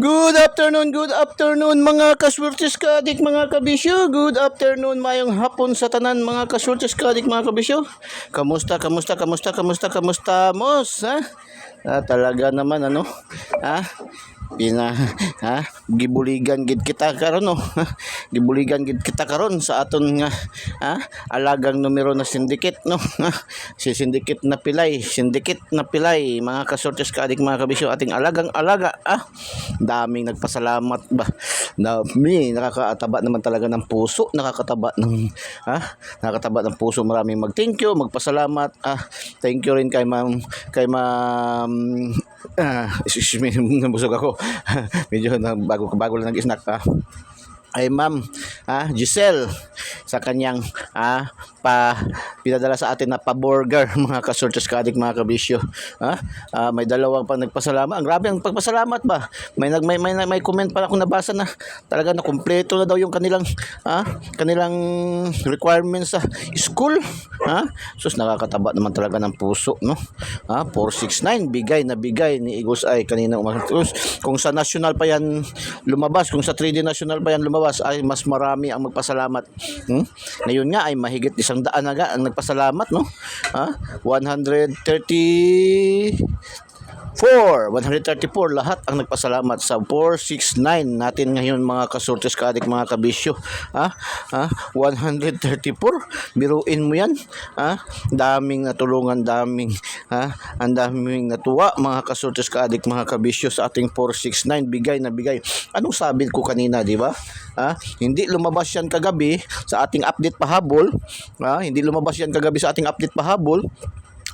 Good afternoon mga kaswertes kadik mga kabisyo. Good afternoon mayong hapon sa tanan mga kaswertes kadik mga kabisyo. Kamusta mos ha? Talaga naman ano? Ha? Gibuligan gid kita karon no. Gibuligan gid kita karon sa aton nga alagang numero na syndicate no. Si syndicate na pilay mga kasortes kadik mga kabisyo ating alagang alaga daming nagpasalamat ba. Nakakataba naman talaga ng puso, nakakataba ng puso. Maraming mag-thank you, magpasalamat. Thank you rin kay ma'am excuse me, nabusog ako. Medyo bago lang nag-snack ay ma'am Giselle sa kanyang pinadala sa atin na pa-burger mga kasortes kadik mga kabisyo. May dalawang pang nagpasalamat. Ang grabe ang pagpasalamat ba. May comment pala akong nabasa na talaga na kumpleto na daw yung kanilang requirements sa school. Sus, nakakataba naman talaga ng puso no. 469 bigay ni Igos ay kanina kung sa national pa yan lumabas, kung sa 3D national pa yan lumabas ay mas marami ang magpasalamat. Ngayon nga ay mahigit 100 na ang nagpasalamat no. 134 lahat ang nagpasalamat sa 469 natin ngayon mga kasortes kadik mga kabisyo. 134 biruin mo yan. Daming natulungan, ang daming natuwa mga kasortes kadik mga kabisyo sa ating 469 bigay. Anong sabi ko kanina, di ba? Hindi lumabas yan kagabi sa ating update pahabol.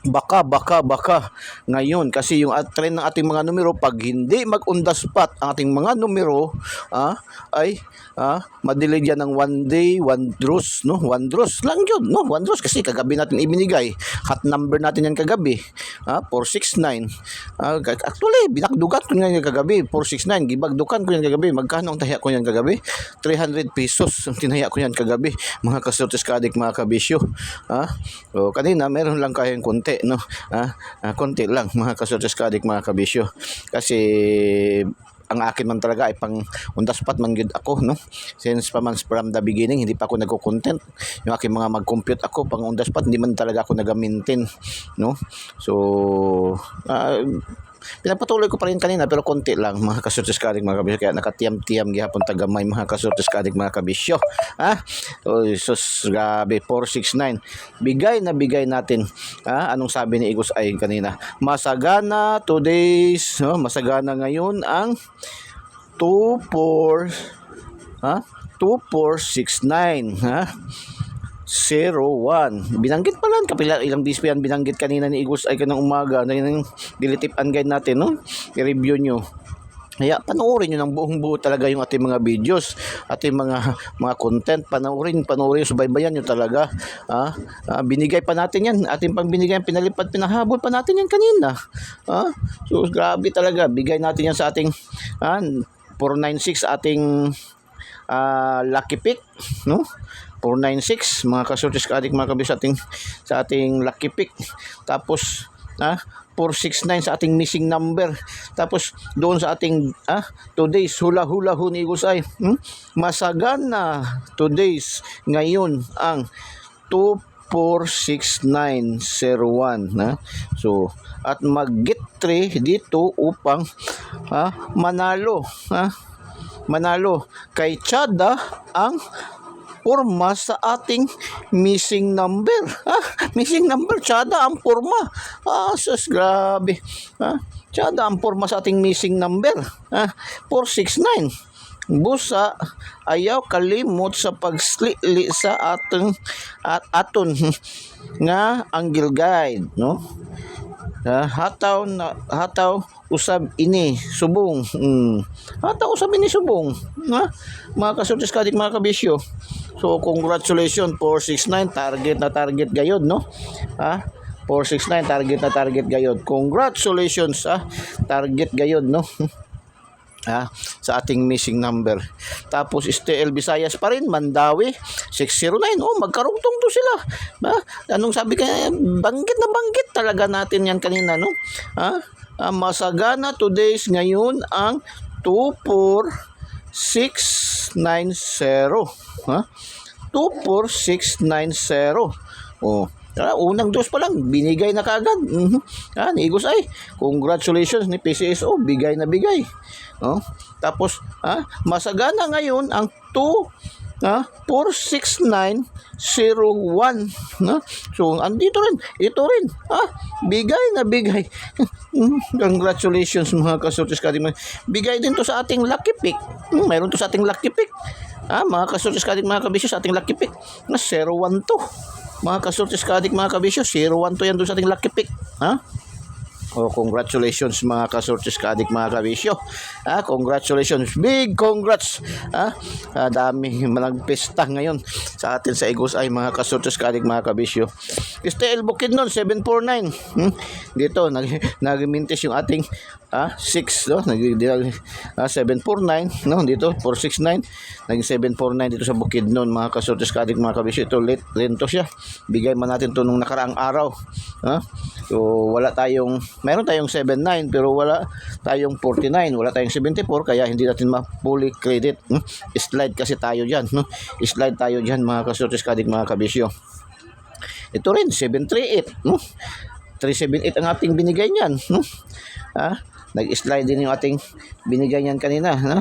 Baka ngayon kasi yung trend ng ating mga numero pag hindi mag-on the spot ang ating mga numero ay madelayed yan ng 1 day 1 draws no. 1 draws lang yun no. 1 draws kasi kagabi natin ibinigay hot number natin yan kagabi 469. Actually binakdukan ko yan kagabi 469 gibagdukan ko yan kagabi. Magkano ang tahiya ko yan kagabi? 300 pesos ang tinaya ko yan kagabi mga kasortes kadik mga kabisyo. So kanina meron lang kayang konti no. Konti lang mga kasortes kadik mga kabisyo kasi ang akin man talaga ay pang on the spot man gid ako no. Since pa man from the beginning hindi pa ako nagko-content. Yung aking mga mag-compute ako pang on the spot, hindi man talaga ako nag-maintain no. So pinapatuloy ko pa rin kanina pero konti lang mga kasortes kadik mga kabisyo kaya nakatiyam-tiyam gihapon tagamay mga kasortes kadik mga kabisyo. Sus grabe 469 bigay natin. Anong sabi ni Igos ay kanina? Masagana today's masagana ngayon ang 2469 01. Binanggit pa lang kapila ilang display yan binanggit kanina ni Igos ay kanang umaga na yung dilitipan guide natin no. I-review nyo. Kaya panoorin nyo ng buong buo talaga yung ating mga videos, ating mga content. Panoorin, subaybayan nyo talaga. Binigay pa natin yan, ating pang binigay, pinalipad, pinahabol pa natin yan kanina. So grabe talaga, bigay natin yan sa ating 496 ating lucky pick no. 496 mga kasortes kadik mga kabisyo sa ating lucky pick. Tapos 469 sa ating missing number. Tapos doon sa ating today's hula ni Igos ay masagana today's ngayon ang 246901 so at mag-get 3 dito upang manalo kay Chada ang porma sa ating missing number. Missing number, Chada ang porma. Sus, grabe. Chada ang porma sa ating missing number. 469. Busa, ayaw kalimot sa pagsli sa aton nga angle guide, no? Hataw usab ini subong. Hataw usab ini subong. Mga kasortes kadik mga kabisyo. So congratulations 469 target gayod no. 469 target gayod. Congratulations target gayod no. Sa ating missing number. Tapos STL Visayas pa rin, Mandawi 609. Magkarugtong to sila. Anong sabi kaya? Banggit talaga natin yan kanina no. Masagana today's ngayon ang 24690. Ha? 24690. Oh, unang dose pa lang, binigay na kaagad. Ni Igos ay, congratulations ni PCSO, bigay na bigay. Oh, tapos, masagana ngayon ang 46901. So, andito rin, ito rin. Bigay na bigay. Congratulations mga kasortes kadik. Bigay din to sa ating lucky pick. Mayroon to sa ating lucky pick. Mga kasortes kadik, mga kabisyo, sa ating lucky pick. 01 to. Mga kasortes kadik, mga kabisyo, 01 to yan doon sa ating lucky pick. Congratulations mga kasortes kadik, mga kabisyo. Congratulations. Big congrats. Dami nagpista ngayon sa atin sa Igos ay, mga kasortes kadik, mga kabisyo. Estel Bukidnon 749. Dito nagmintis yung ating 6, no? 749, no? Dito 469, naging 749 dito sa Bukidnon, mga kasortes kadik, mga kabisyo. Ito lento siya. Bigay man natin to nung nakaraang araw. So mayroon tayong 79 pero wala tayong 49, wala tayong 74, kaya hindi natin ma-fully credit. Slide kasi tayo diyan, no? Slide tayo diyan, mga kasortes kadik, mga kabisyo. Ito rin 738, no? 378 ang ating binigay niyan, no? Nag-slide din yung ating binigay niyan kanina, no?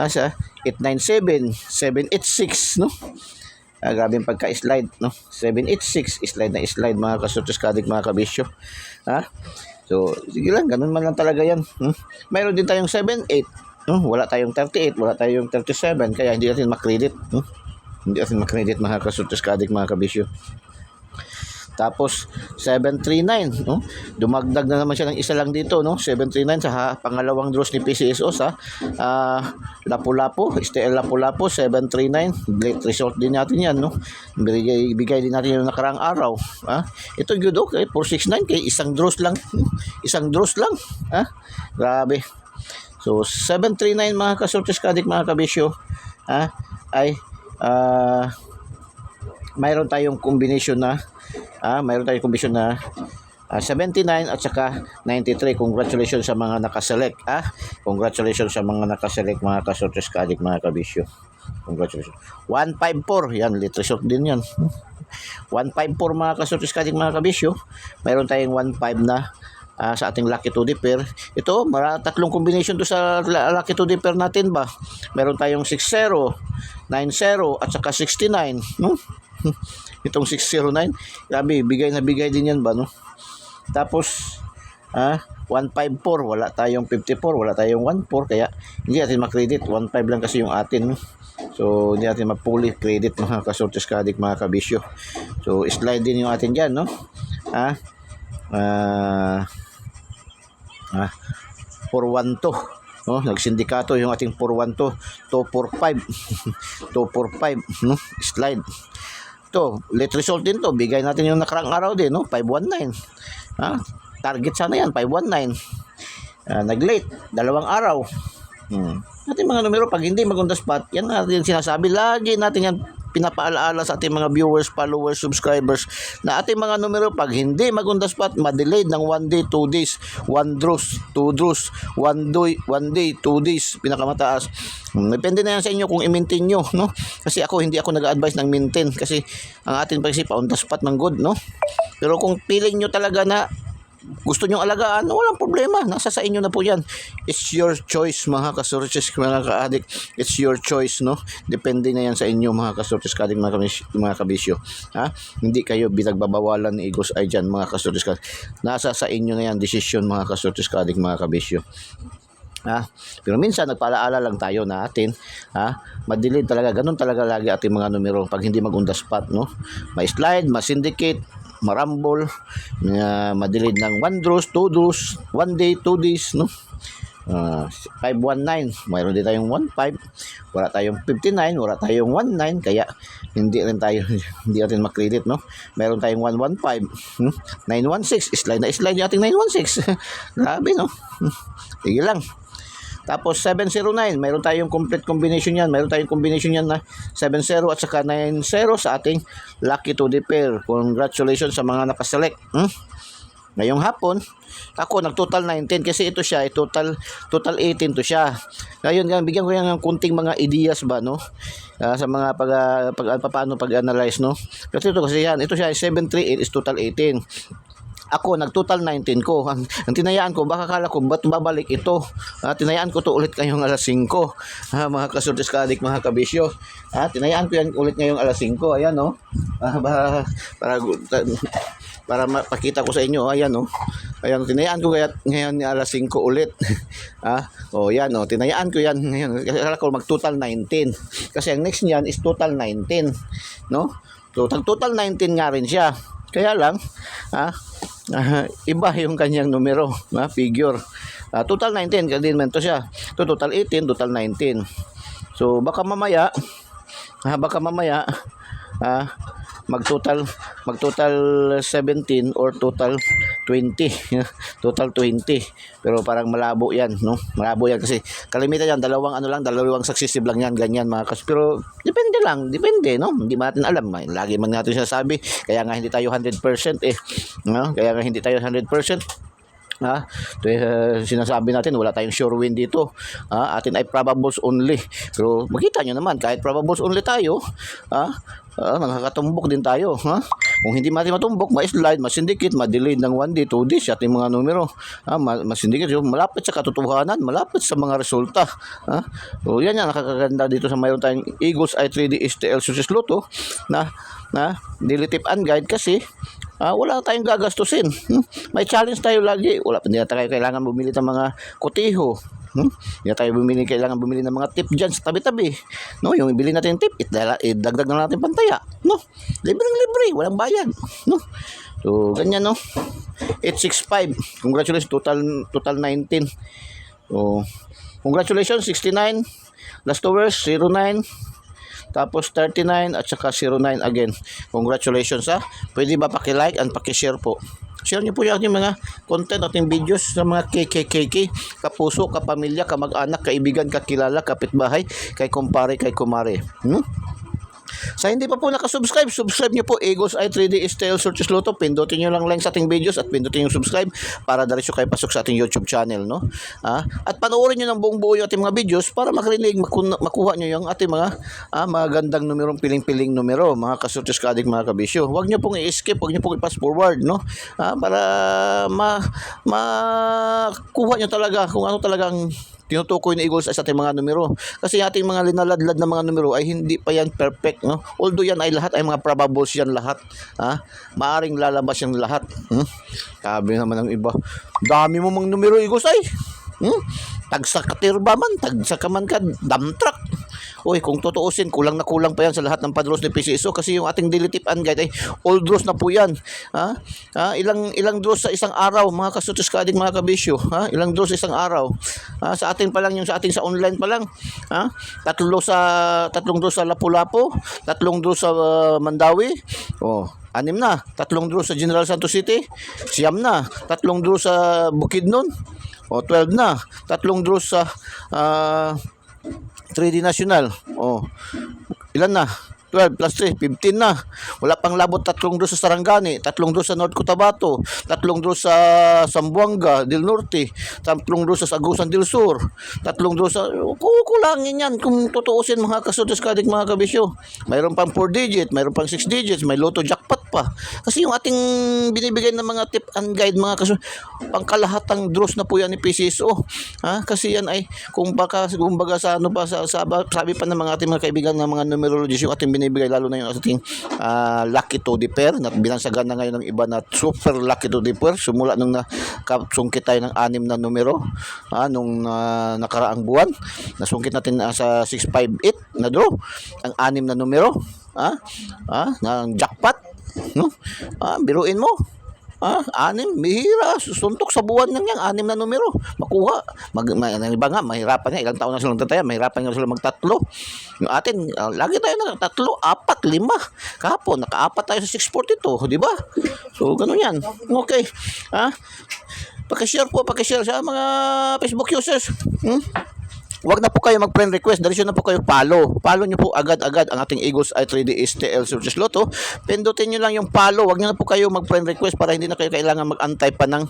Sa 897, 786, no? Grabe yung pagka-slide, no? 786, slide na slide, mga kasortes kadik, mga kabisyo. So, sige lang, ganun man lang talaga yan. Mayroon din tayong 78, wala tayong 38, wala tayong 37, kaya hindi natin makredit. Hindi natin makredit, mga kasortes kadik, mga kabisyo. Tapos 739, no? Dumagdag na naman siya ng isa lang dito, no? 739 sa pangalawang draws ni PCSO sa Lapu-Lapu, STL Lapu-Lapu 739. Great result din natin 'yan, no? Bigay din natin yung nakaraang araw. Ito good, okay, 469 kay isang draws lang. Isang draws lang. Grabe. So 739, mga kasortes kadik, mga kabisyo, ay mayroon tayong combination na 79 at saka 93. Congratulations sa mga nakaselect. Congratulations sa mga nakaselect, mga kasortes kadik, mga kabisyo. Congratulations. 154, yan, late result din yan. 154, mga kasortes kadik, mga kabisyo. Mayroon tayong 15 na sa ating lucky 2D pair. Ito, tatlong combination to sa lucky 2D pair natin ba. Meron tayong 60, 90 at saka 69, no? Itong 609, grabe, bigay na bigay din yan ba, no? Tapos 154, wala tayong 54, wala tayong 14, kaya hindi natin makredit. 15 lang kasi yung atin, no? So hindi natin ma-fully credit, mga kasortes kadik, mga kabisyo. So slide din yung atin dyan, no? 412, no? Nagsindikato yung ating 412, 245 245, no? Slide. Ito, late result din to. Bigay natin yung nakarang araw din, no? 519. Target sana yan, 519. Nag-late, 2 araw. Ating mga numero, pag hindi mag-on the spot, yan natin sinasabi. Lagi natin yan pinapaalaala sa ating mga viewers, followers, subscribers, na ating mga numero, pag hindi mag-on the spot, ma-delayed ng 1 day, 2 days, 1 draws, 2 draws, 1 day, 2 days, pinakamataas. Depende na yan sa inyo kung i-maintain nyo, no? Kasi hindi ako nag-advise ng maintain, kasi ang ating pag-isip, on the spot ng good, no? Pero kung feeling nyo talaga na gusto nyong alagaan, walang problema, nasa sa inyo na po yan. It's your choice, mga kasortes, mga ka-addict. It's your choice, no? Depende na yan sa inyo, mga kasortes ka-addict, mga kabisyo. Hindi kayo binagbabawalan ni Igos ay dyan, mga kasortes ka-addict. Nasa sa inyo na yan, decision, mga kasortes ka-addict, mga kabisyo. Pero minsan nagpaalaala lang tayo na atin, madilid talaga, ganun talaga lagi ating mga numero pag hindi mag-on the spot, no? May slide, ma-syndicate, marambol, madilid ng 1 draws, 2 draws, 1 day, 2 days, no? 519, mayroon din tayong 15, wala tayong 59, wala tayong 19, kaya hindi natin makredit, no? Mayroon tayong 115, 916, slide na slide yung ating 916. Grabe, no? Sige lang. Tapos 709, mayroon tayong complete combination yan. Mayroon tayong combination yan na 70 at saka 90 sa ating lucky 2D pair. Congratulations sa mga nakaselect. Ngayong hapon, ako nag-total 19 kasi ito siya, total 18 to siya. Ngayon, bigyan ko yan ng kunting mga ideas ba, no? Sa mga paano pag-analyze, no? Kasi ito siya, 738 is total 18. Ako, nag-total 19 ko. Ang tinayaan ko, baka kala ko, ba't babalik ito? Tinayaan ko to ulit ngayong alas 5. Mga kasurtis kadik, mga kabisyo. Tinayaan ko yan ulit ngayong alas 5. Ayan, no? Para mapakita ko sa inyo. Ayan, no? Ayan, tinayaan ko ngayon alas 5 ulit. Yan, no? Tinayaan ko yan ngayon. Kasi kala ko mag-total 19. Kasi ang next niyan is total 19. No? So, total 19 nga rin siya. Kaya lang, iba yung kanyang numero, figure. Total 19, din man to siya. Total 18, total 19. So, baka mamaya, mag-total 17 or total 20. Total 20. Pero parang malabo yan, no? Malabo yan kasi kalimitan yan, dalawang successive lang yan, ganyan mga pero depende, no? Hindi natin alam. Lagi man natin sinasabi, kaya nga hindi tayo 100% no? Kaya nga hindi tayo 100%. Sinasabi natin wala tayong sure win dito. Atin ay probables only. Pero makita nyo naman, kahit probables only tayo, nakakatumbok din tayo. Kung hindi natin matumbok, ma-slide, ma-syndicate, ma-delay ng 1D, 2D sa ating mga numero. Ma-syndicate, malapit sa katotohanan, malapit sa mga resulta. So yan yan, nakakaganda dito sa mayroon tayong Eagles i3D STL Success Lotto na daily tip and guide kasi wala tayong gagastusin. May challenge tayo lagi. Hindi na tayo kailangan bumili ng mga kotiho. Hindi na tayo kailangan bumili ng mga tip dyan sa tabi-tabi. No, yung ibili natin tip, idagdag na natin pantaya. No, libre, walang bayad. No, so ganyan, no. 865. Congratulations, total 19. So, congratulations, 69. Last hours, 09. Tapos 39 at saka 09 again. Congratulations Pwede ba paki-like and paki-share po? Share niyo po yung ating mga content, ating videos sa mga KKKK, kapuso, kapamilya, kamag-anak, kaibigan, kakilala, kapitbahay, kay kumpare, kay kumare. Sa hindi pa po nakasubscribe, subscribe nyo po Eagles i3D STL Success Lotto. Pindutin nyo lang sa ating videos at pindutin yung subscribe para diretso kayo pasok sa ating YouTube channel, no? At panoorin nyo ng buong buo yung ating mga videos para makarinig, makuha nyo yung ating mga magandang numerong piling-piling numero, mga kasurtis kadik, mga kabisyo. Huwag nyo pong i-skip, huwag nyo pong i-pass forward, no? Para makuha nyo talaga kung ano talagang tinutukoy ni Eagles sa ating mga numero. Kasi ating mga linaladlad na mga numero ay hindi pa yan perfect, no? Although yan ay lahat ay mga probables yan lahat. Maaring lalabas yan lahat. Sabi naman ng iba, dami mo mga numero, Eagles ay. Tagsa katirba man, tagsa ka man ka, dump truck. Uy, kung tutuusin, kulang na kulang pa yan sa lahat ng padros ni PCSO kasi yung ating daily tip and guide ay all draws na po yan. Ilang draws sa isang araw, mga kasutos kadig, mga kabisyo. Ilang draws sa isang araw. Sa atin pa lang, yung sa ating sa online pa lang. Tatlong draws sa Lapu-Lapu, 3 draws sa Mandawi. 6 na. 3 draws sa General Santos City. 9 na. 3 draws sa Bukidnon. 12 na. 3 draws sa 3D National. Ilan na? 12 plus 3, 15 na. Wala pang labot, 3 draws sa Sarangani, 3 draws sa North Cotabato, 3 draws sa Zamboanga del Norte, 3 draws sa Agusan del Sur, 3 draws sa... Kukulangin yan kung tutuusin, mga kasutos kadik, mga kabisyo. Mayroon pang 4 digit, mayroon pang 6 digits, may lotto jackpot pa. Kasi yung ating binibigay ng mga tip and guide, mga kasutos, pangkalahatang draws na po yan ni PCSO. Kasi yan ay, kumbaga sa ano pa, sabi pa ng mga ating mga kaibigan ng mga numerologists, yung ating binibigay, lalo na yung ating lucky to the pair na binansagan na ngayon ng iba na super lucky to the pair simula nung nasungkit tayo ng 6 na numero nung nakaraang buwan. Nasungkit natin sa 658 na draw ang 6 na numero ng jackpot, no? Biruin mo, 6, bihira, suntok sa buwan lang yan, 6 na numero makuha. Iba nga, mahirapan nga, ilang taon na silang tataya, mahirapan nga sila magtatlo. Yung atin, lagi tayo na 3, 4, 5. Kahapon, naka-4 tayo sa 642, di ba? So, ganun yan. Okay. Pakishare po, pakishare sa mga Facebook users. wag na po kayo mag-friend request, diretso na po kayo follow. Follow nyo po agad-agad ang ating Eagles Eye 3D STL Searches Lotto. Pindutin nyo lang yung follow, wag nyo na po kayo mag-friend request para hindi na kayo kailangan mag-antay pa ng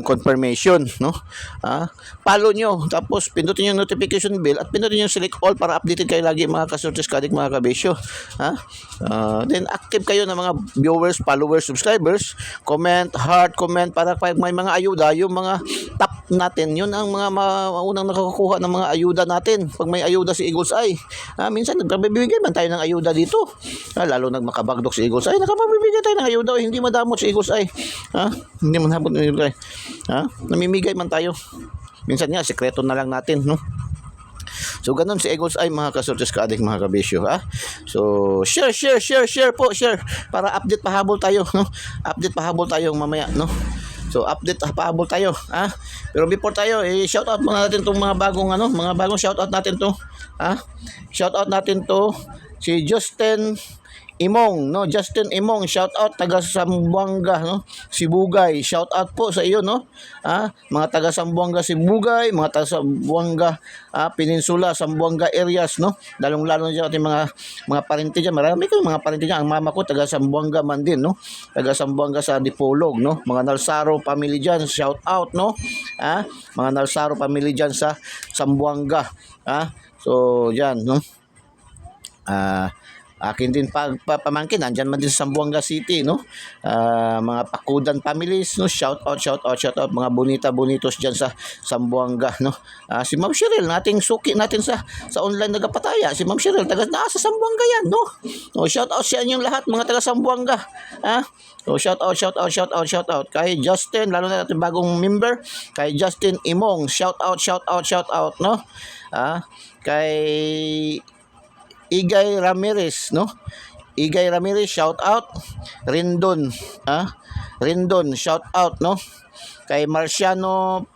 confirmation, no? Follow nyo, tapos pindutin yung notification bell at pindutin yung select all para updated kayo lagi mga ka-Searches Kadik, mga kabisyo. Then active kayo ng mga viewers, followers, subscribers, comment, heart, comment para pag may mga ayuda, yung mga top natin, yun ang mga unang nakakakuha ng mga ayuda natin. Pag may ayuda si Eagles Eye, minsan nagbibigay man tayo ng ayuda dito. Lalo nagmakabagdok si Eagles Eye, nakapabibigay tayo ng ayuda, hindi madamot si Eagles Eye. Hindi man habot ni Eagles Eye. Namimigay man tayo. Minsan nga, sekreto na lang natin, no? So, ganun si Eagles Eye, mga ka-Searches Kadik, mga kabisyo, So, share po, share. Para update pahabol tayo, no? Update pahabol tayo mamaya, no? So, update pahabol tayo, Pero before tayo, shout out muna natin tong mga bagong shout out natin to, Shout out natin to si Justin Imong, no? Justin Imong, shout out, taga Sambuanga, no? Sibugay, shout out po sa iyo, no? Mga taga Sambuanga, Sibugay, mga taga Sambuanga, Peninsula, Sambuanga areas, no? Lalong-lalo na dyan ating mga parente dyan. Marami kayong mga parente dyan. Ang mama ko taga Sambuanga man din, no? Taga Sambuanga sa Dipolog, no? Mga Nalsaro family dyan, shout out, no? Mga Nalsaro family dyan sa Sambuanga, So, dyan, no? Akin din pamangkin, nandyan man din sa Sambuanga City, no? Mga Pakudan families, no? Shout out, mga bonita-bonitos dyan sa Sambuanga, no? Si Ma'am Cheryl, nating suki natin sa online nagapataya. Si Ma'am Cheryl, sa Sambuanga yan, no? Shout out sa inyong lahat, mga taga Sambuanga, shout out. Kay Justin, lalo na natin bagong member, kay Justin Imong, shout out, no? Kay Igay Ramirez, no? Igay Ramirez, shout out. Rindon, shout out, no? Kay Marciano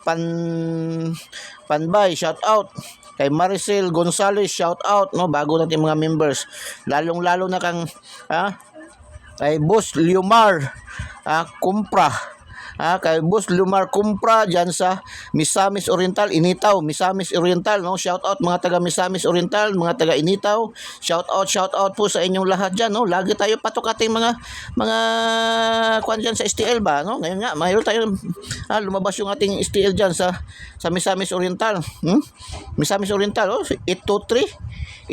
Panbay, shout out. Kay Maricel Gonzalez, shout out, no? Bago natin mga members. Lalong-lalo na kay Boss Liomar Kumpra, kay Boss Lumar Kumpra dyan sa Misamis Oriental, Initaw, Misamis Oriental, no? Shout out mga taga Misamis Oriental, mga taga Initaw. Shout out po sa inyong lahat dyan, no? Lagi tayo patok ating mga kwan dyan sa STL ba, no? Ngayon nga, mayroon tayo lumabas yung ating STL dyan sa Misamis Oriental. Misamis Oriental, 823,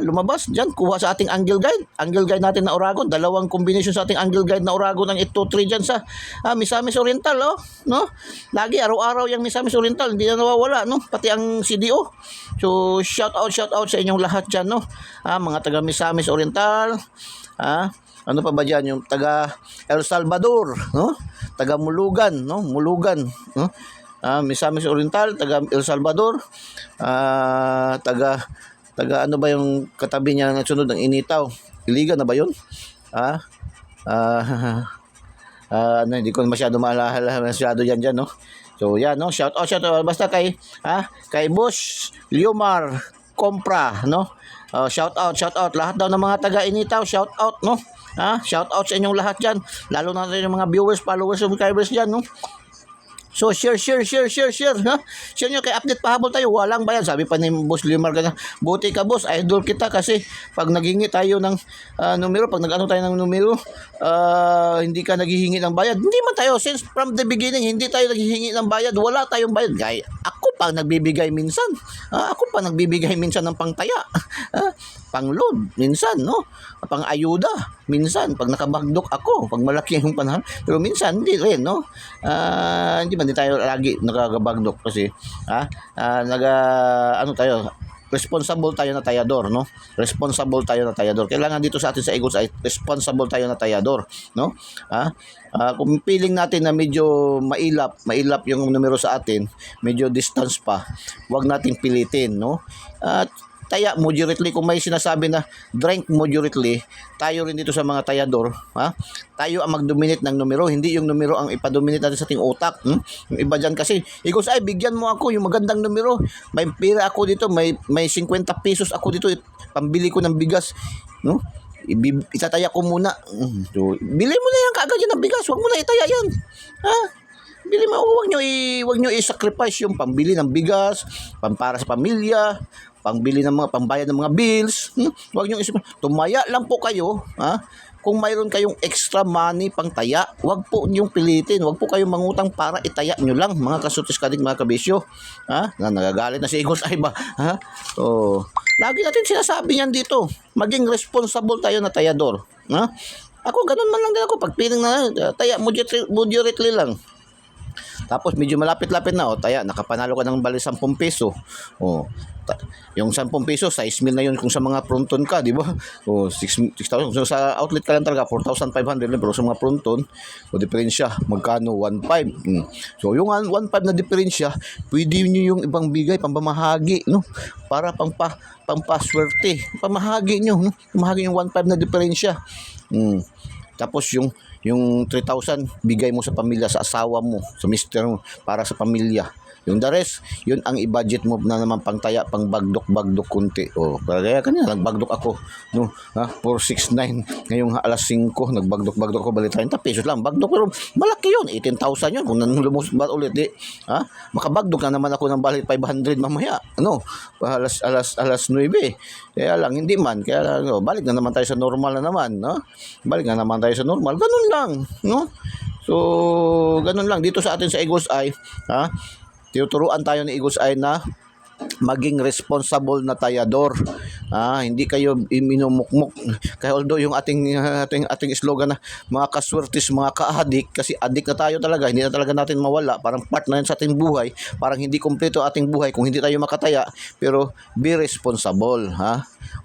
lumabas dyan, kuha sa ating angle guide natin na Oragon, dalawang combination sa ating angle guide na Oragon ng 823 dyan sa Misamis Oriental, no? Lagi araw-araw yung Misamis Oriental, hindi na nawawala, no? Pati ang CDO. So shout out sa inyong lahat dyan, no? Mga taga Misamis Oriental, ano pa ba dyan, yung taga El Salvador, no? Taga Mulugan, no? No? Misamis Oriental, taga El Salvador, taga ano ba yung katabi niya ng sunod ng Initaw? Iligan na ba yun? Hindi ko masyado maalala masyado yan dyan, no? So yan, no? Shout out basta kay Boss Liomar Compra, no? Shout out lahat daw ng mga taga Initaw, shout out, no? Shout out sa inyong lahat dyan, lalo na rin yung mga viewers, followers, subscribers dyan, no? So share, Share nyo, kay update pahabol tayo, walang bayad. Sabi pa ni Boss Limar ganyan, buti ka boss, idol kita kasi pag naghingi tayo ng numero, pag nag-ano tayo ng numero, hindi ka naghihingi ng bayad. Hindi man tayo, since from the beginning, hindi tayo naghihingi ng bayad, wala tayong bayad. Gaya, ako pa nagbibigay minsan, ng pangtaya, pang-load minsan, no? Pang-ayuda minsan, pag nakabagdok ako, pag malaki yung panahon, pero minsan hindi rin, no? Hindi man din tayo lagi nakagabagdok kasi tayo, responsible tayo na tayador, no? Responsible tayo na tayador. Kailangan dito sa atin sa Eagles ay responsible tayo na tayador, no? Kung feeling natin na medyo mailap yung numero sa atin, medyo distance pa, wag nating pilitin, no? Taya moderately, kung may sinasabi na drink moderately, tayo rin dito sa mga tayador, tayo ang mag-dominate ng numero, hindi yung numero ang ipadominate natin sa ating utak. Yung iba dyan kasi, Eagles, bigyan mo ako yung magandang numero, may pira ako dito, may 50 pesos ako dito, pambili ko ng bigas, no? Itataya ko muna. So, bili mo na yan kaagad yan ng bigas, huwag mo na itaya yan, Bili mo, wag nyo i-sacrifice yung pambili ng bigas, para sa pamilya, pangbili ng mga pambayad ng mga bills. Wag nyo tumaya lang po kayo, ha? Kung mayroon kayong extra money pang taya, wag po niyong pilitin. Wag po kayong mangutang para itaya nyo lang, mga kasutis kadig, mga kabisyo. Ha? Nagagalit na si Eagles Eye ba? Ha? So, lagi natin sinasabi niyan dito. Maging responsible tayo na tayador. Ha? Ako, ganun man lang din ako. Pag piling na, taya, moderately lang. Tapos medyo malapit-lapit na, taya, nakapanalo ka ng bali 10 piso. Yung 10 piso, size meal na yun kung sa mga fronton ka, di ba? 6,000. So, sa outlet ka lang talaga, 4,500. Pero sa mga fronton, diferensya, magkano? 1,500. So, yung 1,500 na diferensya, pwede nyo yung ibang bigay, pambamahagi, no? Para pampaswerte. Pamahagi nyo, no? Pamahagi yung 1,500 na diferensya. Tapos yung 3,000 bigay mo sa pamilya, sa asawa mo, sa mister mo, para sa pamilya. Yung the rest, yun ang i-budget mo na naman pang taya, pang bagdok kunti. Kaya kanina nagbagdok ako, no? 469 ngayong alas 5 nagbagdok ako, bali 30 pesos lang bagdok, pero malaki yun, 18,000 yun kung lumusot ba ulit, makabagdok na naman ako ng bali 500 mamaya, alas 9. Kaya lang hindi man, balik na naman tayo sa normal na naman, no? Balik na naman tayo sa normal, ganun lang, no? So, ganun lang dito sa atin sa Eagles Eye, tinuturuan tayo ni Eagles Eye na maging responsible na tayador. Hindi kayo minumukmuk. Kaya although yung ating slogan na mga kaswertis, mga ka-adik, kasi adik na tayo talaga, hindi na talaga natin mawala, parang part na yun sa ating buhay, parang hindi kompleto ating buhay kung hindi tayo makataya, pero be responsible,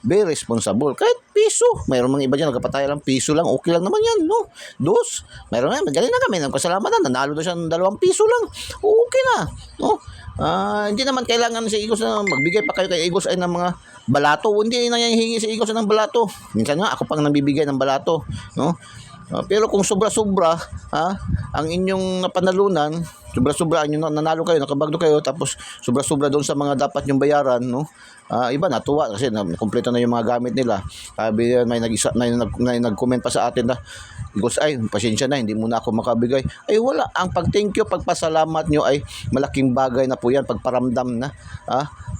be responsible. Kahit piso, mayroon mga iba dyan, nagkapataya lang, piso lang, okay lang naman yan, no? Dos, mayroon na, magaling na kami, nagkasalamatan, nanalo na siya ng 2 piso lang, okay na, no? Hindi naman kailangan si Eagles na magbigay pa kayo kay Eagles ay ng mga balato. Hindi na hihingi si Eagles ng balato. Minsan nga ako pang nabibigay ng balato, no? Pero kung sobra-sobra, ang inyong napanalunan, sobra-sobra yung nanalo kayo, nakabagdo kayo, tapos sobra-sobra doon sa mga dapat yung bayaran, no? Iba natuwa kasi kumpleto na yung mga gamit nila. Sabi, may nag-comment pa sa atin na, Eagles Eye, pasensya na, hindi muna ako makabigay. Ay wala, ang pag-thank you, pagpasalamat nyo ay malaking bagay na po yan, pagparamdam na,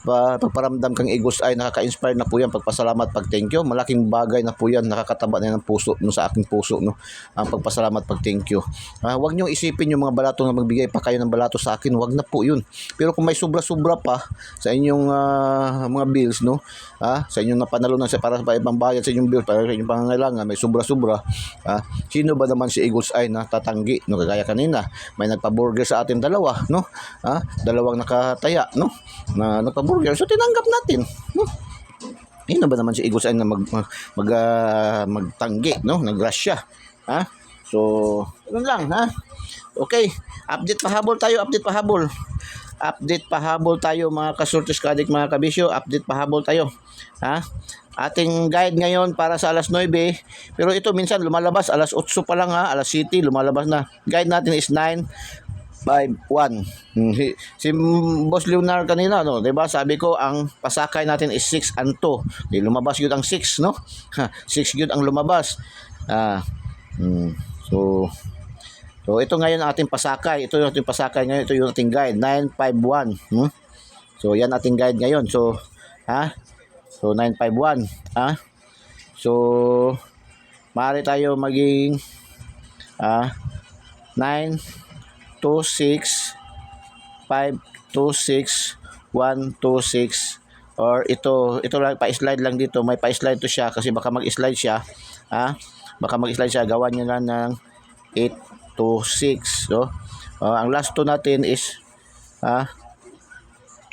pagparamdam kang Eagles Eye, nakaka-inspire na po yan, pagpasalamat, pag-thank you, malaking bagay na po yan, nakakataba na ng puso, no, sa aking puso, no, ang pagpasalamat, pag-thank you. Huwag nyo isipin yung mga balato na magbigay pa kayo ng balato sa akin, huwag na po yun. Pero kung may sobra-sobra pa sa inyong mga bills, no, sa inyong napanalunan para sa ibang bayad sa inyong bills, para sa inyong pangangailangan, may sobra-sobra, sino ba naman si Eagles Eye na tatanggi, no? Kagaya kanina, may nagpa-burger sa atin dalawa, no? Dalawang nakataya, no? Na nagpa-burger, so tinanggap natin, no? Sino ba naman si Eagles Eye na magtanggi, no? Nagrasya, So, ganun lang, Okay, update pahabol tayo, mga kasurtis kadik, mga kabisyo, update pahabol tayo, ating guide ngayon para sa alas 9, pero ito minsan lumalabas alas 8 pa lang, alas 7 lumalabas na. Guide natin is 951. Si Boss Leonard kanina, no, 'di ba? Sabi ko ang pasakay natin is 6 and 2. Di lumabas yun ang 6, no? 6 yun ang lumabas. So ito ngayon ang ating pasakay. Ito yung ating pasakay ngayon, ito yung ating guide 951. So yan ating guide ngayon. So So 951, So maaari tayo maging 926 526 126, or ito lang, pa-slide lang dito, may pa-slide to siya kasi baka mag-slide siya, gawan niyo lang ng 826, no? Ang last to natin is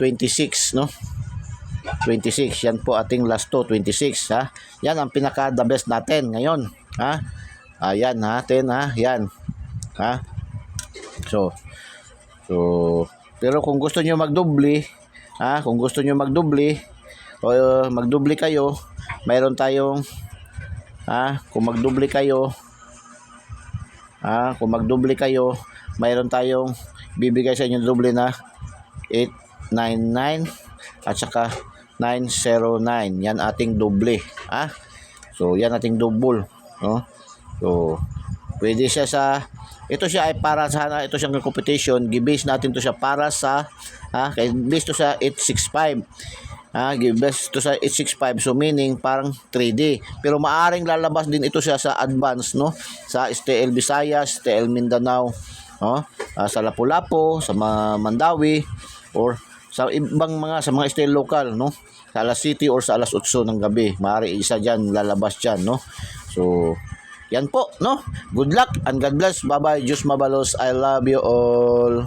26, no? 26, yan po ating last to, 26, yan ang pinaka the best natin ngayon, ayan natin, yan, so pero kung gusto niyo magdobli, o magdobli kayo, mayroon tayong kung magdobli kayo, mayroon tayong bibigay sa inyo doble na 899 at saka 909. Yan ating doble, So yan ating double, no? So pwede siya sa ito siya ay para sa ito siyang competition, gibase natin to siya para sa kay base to sa 865. Base to sa 865, so meaning parang 3D. Pero maaring lalabas din ito siya sa advance, no? Sa STL Visayas, STL Mindanao, sa Lapu-Lapu, sa Mandawi, or sa ibang mga STL local, no? Sa alas 7 or sa alas 8 ng gabi. Maaari isa diyan lalabas diyan, no? So yan po, no? Good luck and God bless. Bye-bye. Diyos mabalos. I love you all.